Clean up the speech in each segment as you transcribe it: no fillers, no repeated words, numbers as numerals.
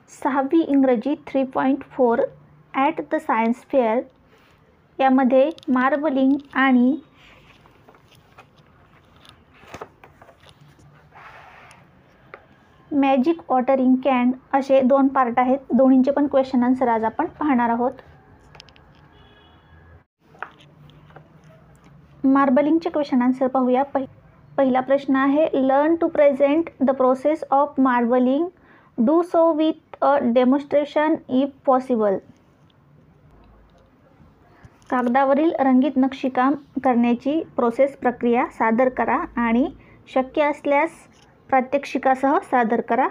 6वी इंग्रजी 3.4 at the science fair यामध्ये marbling आणि मॅजिक वॉटरिंग कॅन असे 2 पार्ट आहेत. दोन्हींचे पण क्वेश्चन आन्सर आज आपण पाहणार आहोत. मार्बलिंगचे क्वेश्चन आन्सर पाहूया. पहिला प्रश्न आहे, learn to present the process of marbling, do so with a demonstration if possible. कागदावरील रंगीत नक्षीकाम करण्याची प्रक्रिया सादर करा आणि शक्य असल्यास प्रात्यक्षिकासह सादर करा.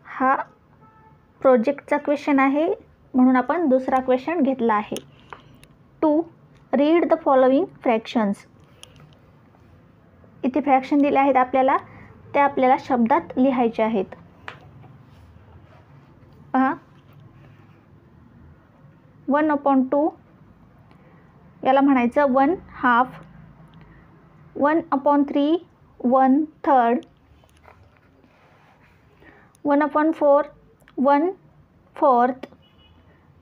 हा प्रोजेक्टचा क्वेश्चन आहे म्हणून आपण दुसरा क्वेश्चन घेतला आहे. 2. Read the following fractions. इथे फ्रॅक्शन दिले आहेत आपल्याला, त्या आपल्याला शब्दात लिहायचे आहेत. पहा, 1/2 याला म्हणायचं 1/2, 1/3 1/3, 1/4 1/4,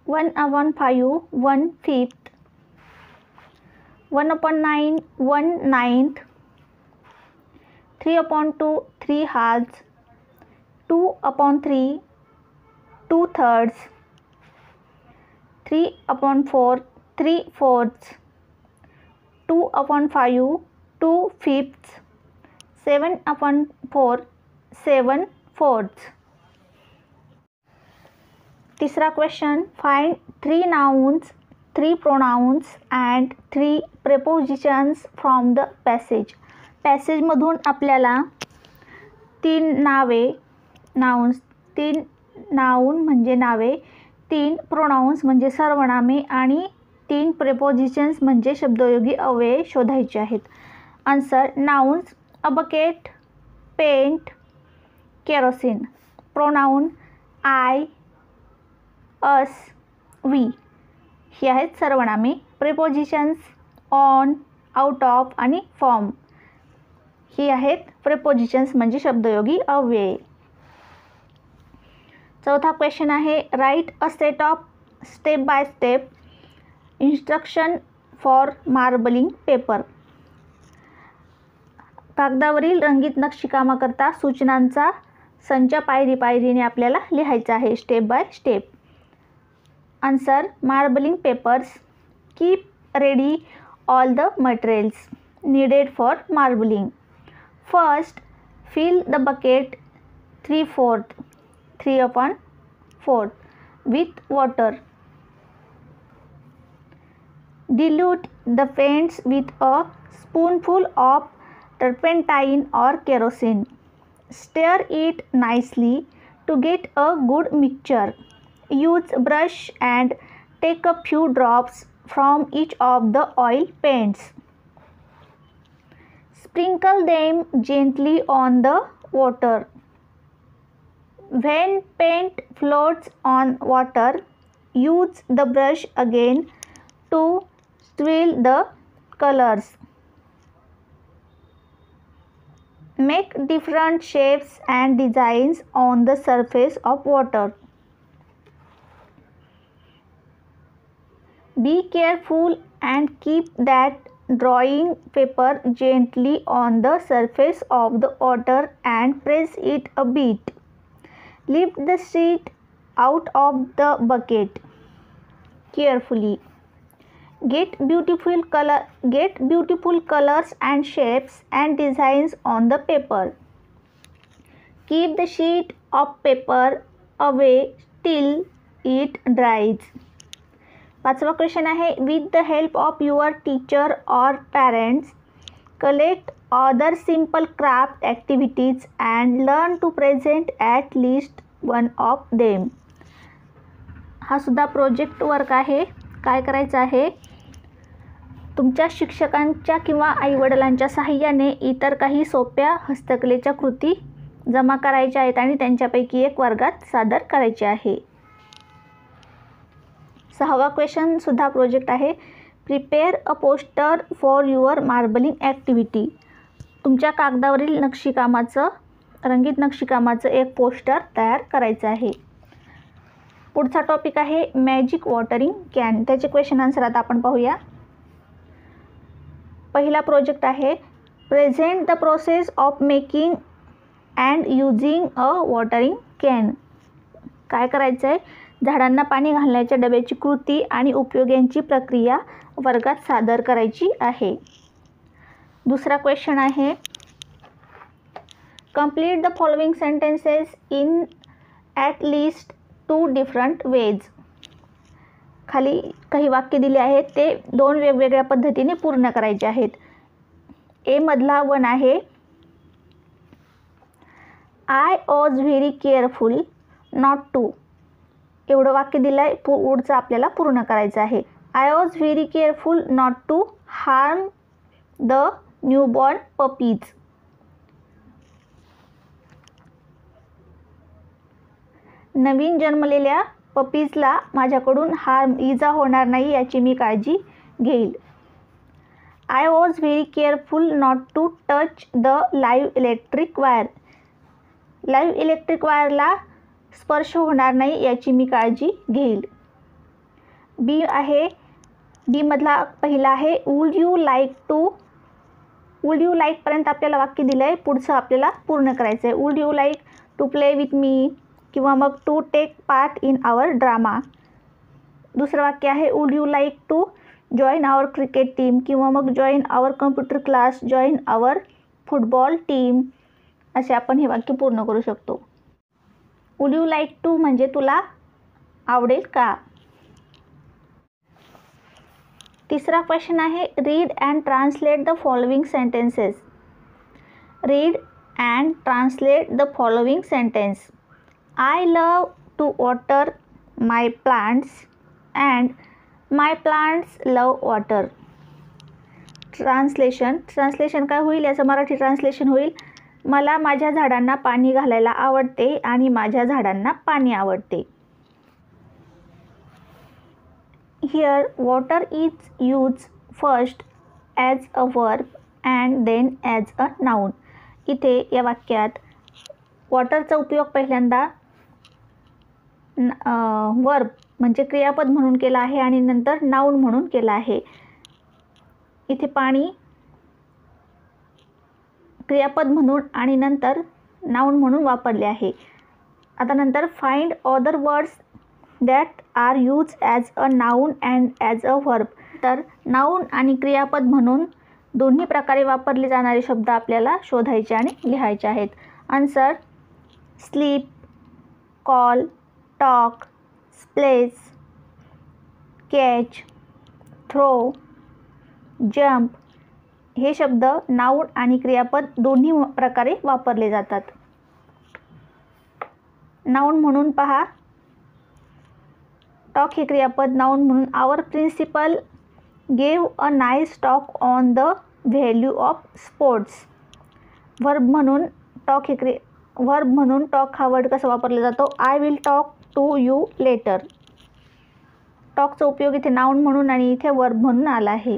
1/5 1/5, 1/9 1/9, 3/2 3/2, 2/3 2/3, 3/4 3/4, 2/5 2/5, 7/4 7/4. तिसरा question, find 3 nouns, 3 pronouns and 3 prepositions from the passage. पॅसेजमधून आपल्याला 3 नावे, नाउन्स, 3 नाउन म्हणजे नावे, 3 प्रोनाउन्स म्हणजे सर्वनामे आणि 3 प्रेपोजिशन्स म्हणजे शब्दयोगी अव्यय शोधायचे आहेत. Answer, nouns a bucket, paint, kerosene. Pronoun I, us, we ही आहेत सर्वनामे. प्रेपोजिशन्स ऑन, आउट ऑफ आणि फ्रॉम ही आहेत प्रेपोजिशन्स म्हणजे शब्दयोगी अव्यय. चौथा क्वेश्चन आहे, write a set of step by step instruction for marbling paper. कागदावरील रंगीत नक्षीकामाकरता सूचनांचा संच पायरीने आपल्याला लिहायचा आहे, step by step. Answer, marbling papers keep ready all the materials needed for marbling. First, fill the bucket 3/4 with water. Dilute the paints with a spoonful of turpentine or kerosene. Stir it nicely to get a good mixture. Use brush and take a few drops from each of the oil paints. Sprinkle them gently on the water. When paint floats on water, use the brush again to swirl the colors. Make different shapes and designs on the surface of water. Be careful and keep that drawing paper gently on the surface of the water and press it a bit. Lift the sheet out of the bucket carefully. Get beautiful colors and shapes and designs on the paper. Keep the sheet of paper away till it dries. पाचवा question आहे, with the help of your teacher or parents collect other simple craft activities and learn to present at least one of them. हा सुद्धा project work आहे. काय करायचं आहे, तुमच्या शिक्षकांच्या किंवा आईवडिलांच्या सहाय्याने इतर काही सोप्या हस्तकलेच्या कृती जमा करायच्या आहेत आणि त्यांच्यापैकी एक वर्गात सादर करायचे आहे. 6वा क्वेश्चन सुद्धा प्रोजेक्ट आहे. Prepare a poster for your marbling activity. तुमच्या कागदावरील नक्षीकामाचं, रंगीत नक्षीकामाचं एक पोस्टर तयार करायचं आहे. पुढचा टॉपिक आहे मॅजिक वॉटरिंग कॅन. त्याचे क्वेश्चन आन्सर आता आपण पाहूया. पहिला प्रोजेक्ट आहे present the process of making and using a watering can. काय करायचं आहे, झाडांना पाणी घालण्याच्या डब्याची कृती आणि उपयोगांची प्रक्रिया वर्गात सादर करायची आहे. दुसरा क्वेश्चन आहे complete the following sentences in at least 2 different ways. खाली काही वाक्य दिले आहेत, ते 2 वेगवेगळ्या पद्धतीने पूर्ण करायचे आहेत. ए मधला 1 आहे I was very careful not to. एवढं वाक्य दिलं आहे, पुढचं आपल्याला पूर्ण करायचं आहे. I was very careful not to harm the newborn puppies. नवीन जन्मलेल्या पपीजला माझ्याकडून इजा होणार नाही याची मी काळजी घेईल. I was very careful not to touch the live electric wire. Live electric वायरला स्पर्श होणार नाही याची मी काळजी घेईल. बी आहे, बी मधला पहिला आहे would you like to. Would you like पर्यंत आपल्याला वाक्य दिलं आहे, पुढचं आपल्याला पूर्ण करायचं आहे. Would you like to play with me किंवा मग to take part in our drama. दुसरं वाक्य आहे would you like to join our cricket team किंवा मग join our computer class, join our football team. असे आपण हे वाक्य पूर्ण करू शकतो. वुड यू लाईक टू म्हणजे तुला आवडेल का. तिसरा क्वेश्चन आहे read and translate the following sentences. Read and translate the following sentence. I love to water my plants and my plants love water. Translation काय होईल, याचं मराठी ट्रान्सलेशन होईल मला माझ्या झाडांना पाणी घालायला आवडते आणि माझ्या झाडांना पाणी आवडते. Here water is used first as a verb and then as a noun. इथे या वाक्यात वॉटरचा उपयोग पहिल्यांदा वर्ब म्हणजे क्रियापद म्हणून केला आहे आणि नंतर नाउन म्हणून केला आहे. इथे पाणी क्रियापद म्हणून आणि नंतर नाउन म्हणून वापरले आहे. आता नंतर find other words that are use as a noun and as a verb. तर नाउन आणि क्रियापद म्हणून दोन्ही प्रकारे वापरले जाणारे शब्द आपल्याला शोधायचे आणि लिहायचे आहेत. Answer sleep, call, talk, स्प्लेस, catch, throw, jump हे शब्द नाउन आणि क्रियापद दोन्ही प्रकारे वापरले जातात. नाउन म्हणून पहा, टॉक हे क्रियापद, नाउन म्हणून our principal gave a nice talk on the value of sports. Verb म्हणून टॉक हा वर्ड कसा वापरला जातो, I will talk to you later. टॉकचा उपयोग इथे नाउन म्हणून आणि इथे वर्ब म्हणून आला आहे.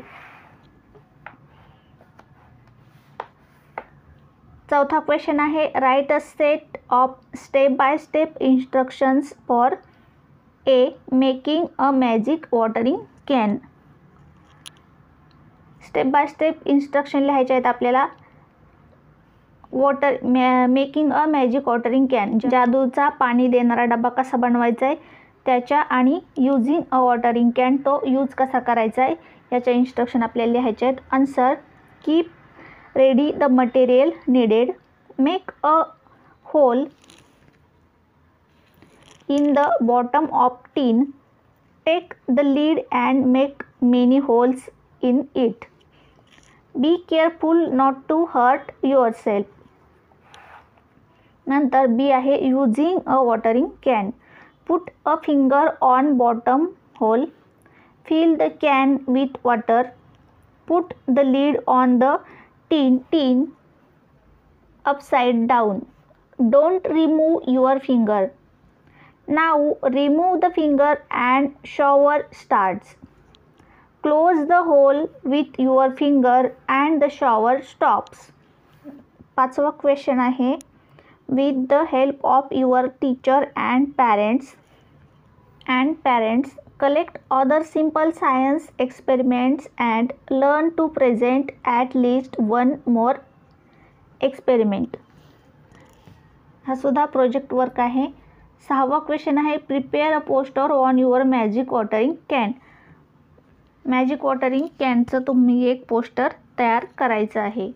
चौथा क्वेश्चन आहे write a set of step by step instructions for a making a magic watering can. Step by step instruction लिहायचे आहेत आपल्याला. Making a magic watering can, जादूचा पाणी देणारा डबा कसा बनवायचा आहे त्याच्या, आणि यूजिंग अ वॉटरिंग कॅन, तो यूज कसा करायचा आहे याच्या इन्स्ट्रक्शन आपल्याला लिहायचे आहेत. Answer keep ready the material needed, make a hole in the bottom of tin, take the lead and make many holes in it, be careful not to hurt yourself. नंतर B आहे using a watering can. Put a finger on bottom hole, fill the can with water, put the lid on the tin upside down, don't remove your finger, now remove the finger and shower starts, close the hole with your finger and the shower stops. पाचवा question आहे with the help of your teacher and parents and parents collect other simple science experiments and learn to present at least one more experiment. हा सुद्धा project work आहे. 6वा question आहे prepare a poster on your magic watering can. Magic watering कॅनचं तुम्ही एक poster तयार करायचं आहे.